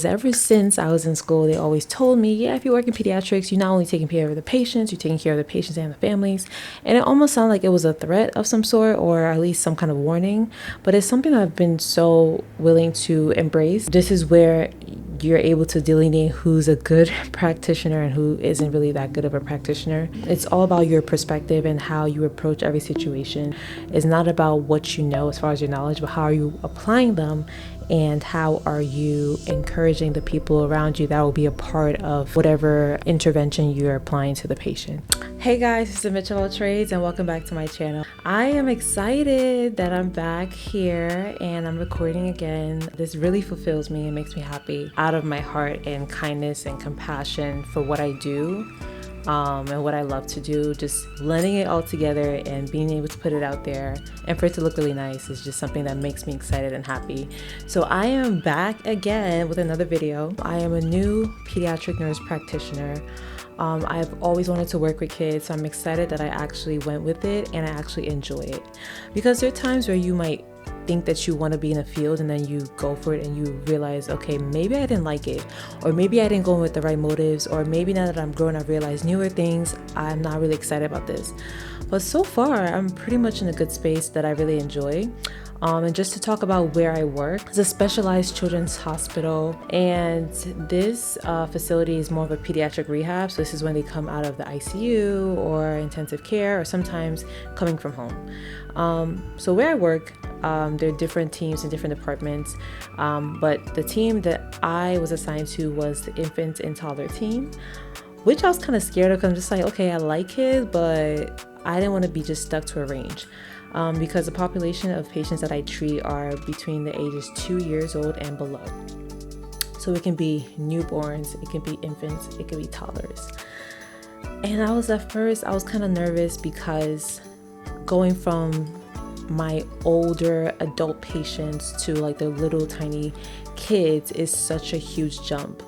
because ever since I was in school, they always told me, yeah, if you work in pediatrics, you're not only taking care of the patients, you're taking care of the patients and the families. And it almost sounded like it was a threat of some sort, or at least some kind of warning. But it's something I've been so willing to embrace. This is where you're able to delineate who's a good practitioner and who isn't really that good of a practitioner. It's all about your perspective and how you approach every situation. It's not about what you know as far as your knowledge, but how are you applying them, and how are you encouraging the people around you that will be a part of whatever intervention you're applying to the patient. Hey guys, this is Mitchell Trades and welcome back to my channel. I am excited that I'm back here and I'm recording again. This really fulfills me and makes me happy out of my heart and kindness and compassion for what I do. And what I love to do, just blending it all together and being able to put it out there and for it to look really nice is just something that makes me excited and happy. So I am back again with another video. I am a new pediatric nurse practitioner. I've always wanted to work with kids, so I'm excited that I actually went with it and I actually enjoy it. Because there are times where you might think that you want to be in a field and then you go for it and you realize, okay, maybe I didn't like it, or maybe I didn't go in with the right motives, or maybe now that I'm grown I realize newer things, I'm not really excited about this. But so far I'm pretty much in a good space that I really enjoy. And just to talk about where I work, it's a specialized children's hospital, and this facility is more of a pediatric rehab. So this is when they come out of the ICU or intensive care, or sometimes coming from home. So where I work, there are different teams and different departments, but the team that I was assigned to was the infant and toddler team, which I was kind of scared of because I'm just like, okay, I like kids, but I didn't want to be just stuck to a range. Because the population of patients that I treat are between the ages 2 years old and below. So it can be newborns, it can be infants, it can be toddlers. And at first I was kind of nervous because going from my older adult patients to like the little tiny kids is such a huge jump.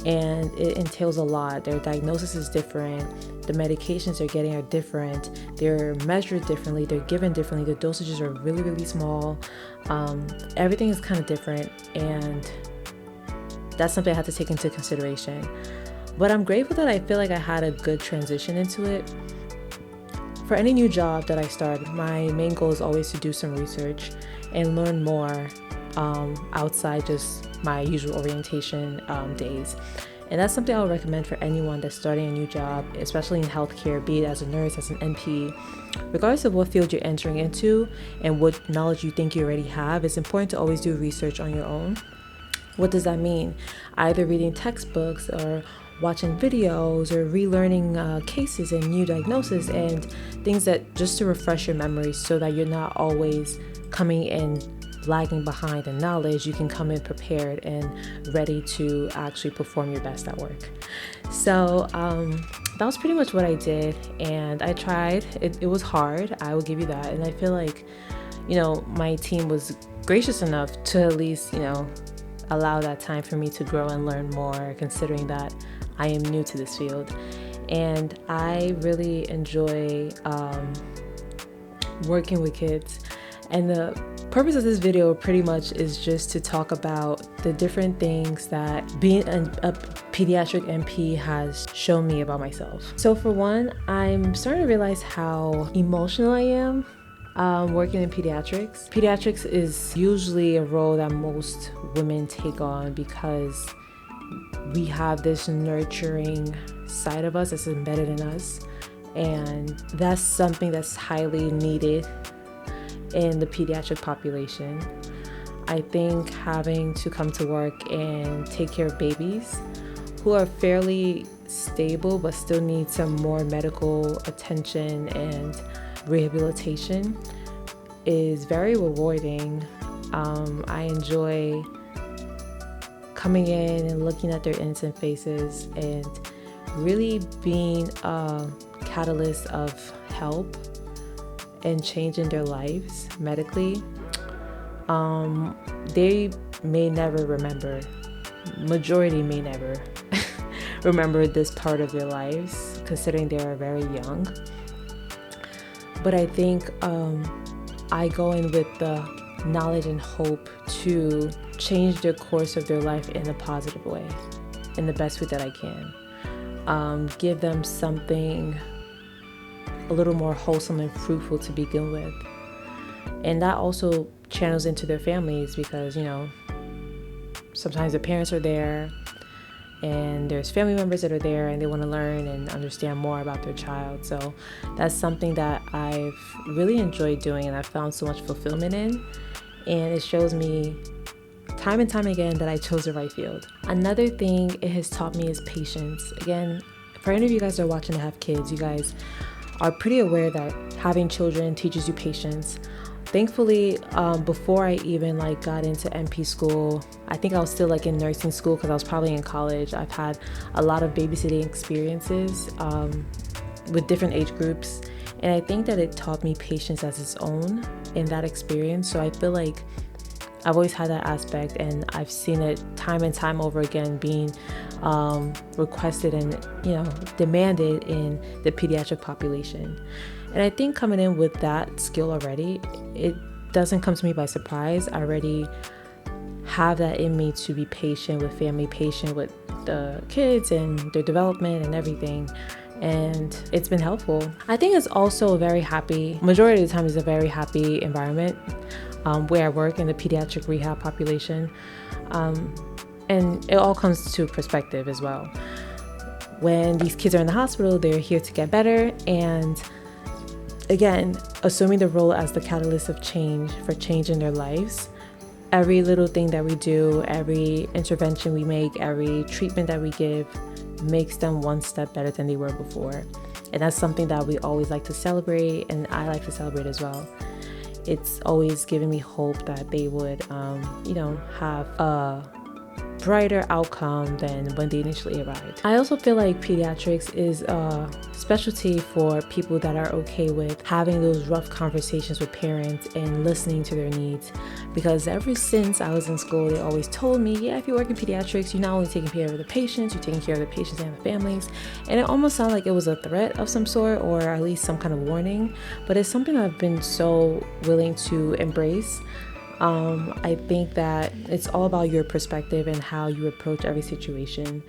And it entails a lot. Their diagnosis is different. The medications they're getting are different. They're measured differently. They're given differently. The dosages are really, really small. Everything is kind of different. And that's something I had to take into consideration. But I'm grateful that I feel like I had a good transition into it. For any new job that I start, my main goal is always to do some research and learn more outside just my usual orientation days. And that's something I would recommend for anyone that's starting a new job, especially in healthcare, be it as a nurse, as an NP. Regardless of what field you're entering into and what knowledge you think you already have, it's important to always do research on your own. What does that mean? Either reading textbooks or watching videos or relearning cases and new diagnoses and things that just to refresh your memory so that you're not always coming in lagging behind in knowledge. You can come in prepared and ready to actually perform your best at work. So that was pretty much what I did, and I tried. It was hard, I will give you that, and I feel like, my team was gracious enough to at least, allow that time for me to grow and learn more, considering that I am new to this field. And I really enjoy working with kids. And the purpose of this video pretty much is just to talk about the different things that being a pediatric NP has shown me about myself. So for one, I'm starting to realize how emotional I am working in pediatrics. Pediatrics is usually a role that most women take on because we have this nurturing side of us that's embedded in us, and that's something that's highly needed in the pediatric population. I think having to come to work and take care of babies who are fairly stable but still need some more medical attention and rehabilitation is very rewarding. I enjoy coming in and looking at their innocent faces and really being a catalyst of help and changing their lives medically. They may never remember, majority may never remember this part of their lives, considering they are very young. But I think I go in with the knowledge and hope to change the course of their life in a positive way, in the best way that I can. Give them something a little more wholesome and fruitful to begin with. And that also channels into their families because, sometimes the parents are there and there's family members that are there and they want to learn and understand more about their child. So that's something that I've really enjoyed doing and I've found so much fulfillment in. And it shows me time and time again that I chose the right field. Another thing it has taught me is patience. Again, for any of you guys that are watching that have kids, you guys are pretty aware that having children teaches you patience. Thankfully, before I even got into NP school, I think I was still in nursing school because I was probably in college. I've had a lot of babysitting experiences with different age groups. And I think that it taught me patience as its own in that experience. So I feel like I've always had that aspect and I've seen it time and time over again being requested and, demanded in the pediatric population. And I think coming in with that skill already, it doesn't come to me by surprise. I already have that in me to be patient with family, patient with the kids and their development and everything. And it's been helpful. I think it's also majority of the time is a very happy environment where I work in the pediatric rehab population. And it all comes to perspective as well. When these kids are in the hospital, they're here to get better. And again, assuming the role as the catalyst of change for change in their lives, every little thing that we do, every intervention we make, every treatment that we give makes them one step better than they were before. And that's something that we always like to celebrate, and I like to celebrate as well. It's always given me hope that they would, have a brighter outcome than when they initially arrived. I also feel like pediatrics is a specialty for people that are okay with having those rough conversations with parents and listening to their needs. Because ever since I was in school, they always told me, if you work in pediatrics, you're not only taking care of the patients, you're taking care of the patients and the families. And it almost sounded like it was a threat of some sort, or at least some kind of warning. But it's something I've been so willing to embrace. I think that it's all about your perspective and how you approach every situation.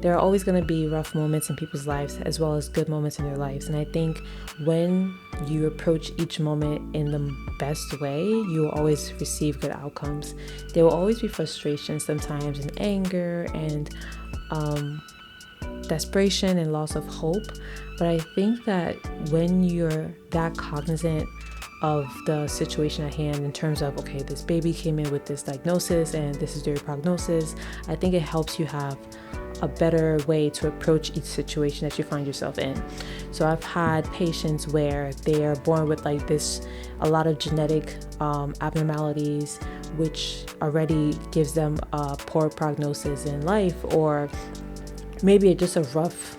There are always going to be rough moments in people's lives as well as good moments in their lives. And I think when you approach each moment in the best way, you will always receive good outcomes. There will always be frustration sometimes and anger and desperation and loss of hope. But I think that when you're that cognizant of the situation at hand in terms of, okay, this baby came in with this diagnosis and this is their prognosis, I think it helps you have a better way to approach each situation that you find yourself in. So I've had patients where they are born with a lot of genetic abnormalities, which already gives them a poor prognosis in life, or maybe just a rough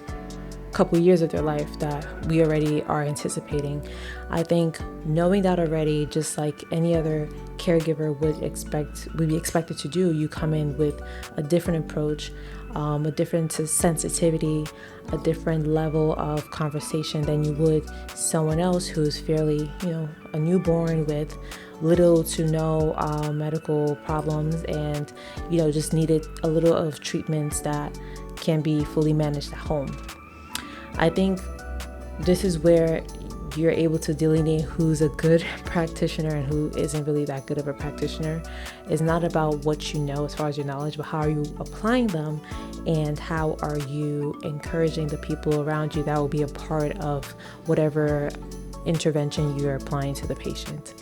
couple years of their life that we already are anticipating. I think knowing that already, just like any other caregiver would be expected to do, you come in with a different approach, a different sensitivity, a different level of conversation than you would someone else who's fairly, a newborn with little to no medical problems and, just needed a little of treatments that can be fully managed at home. I think this is where you're able to delineate who's a good practitioner and who isn't really that good of a practitioner. It's not about what you know as far as your knowledge, but how are you applying them and how are you encouraging the people around you that will be a part of whatever intervention you're applying to the patient.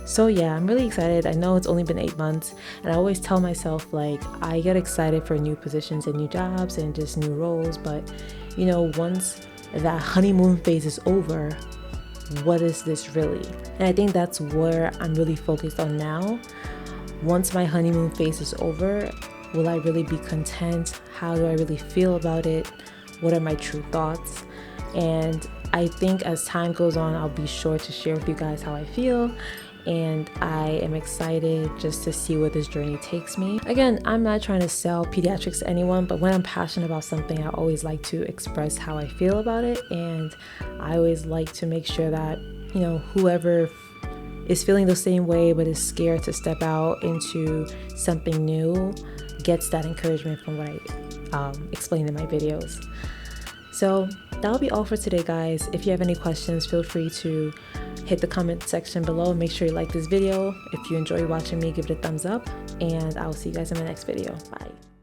So yeah, I'm really excited. I know it's only been 8 months, and I always tell myself I get excited for new positions and new jobs and just new roles, but once that honeymoon phase is over, what is this really? And I think that's where I'm really focused on now. Once my honeymoon phase is over, will I really be content? How do I really feel about it? What are my true thoughts? And I think as time goes on, I'll be sure to share with you guys how I feel. And I am excited just to see where this journey takes me. Again, I'm not trying to sell pediatrics to anyone, but when I'm passionate about something, I always like to express how I feel about it. And I always like to make sure that, whoever is feeling the same way but is scared to step out into something new gets that encouragement from what I explained in my videos. So that'll be all for today, guys. If you have any questions, feel free to hit the comment section below. Make sure you like this video. If you enjoy watching me, give it a thumbs up, and I will see you guys in my next video. Bye.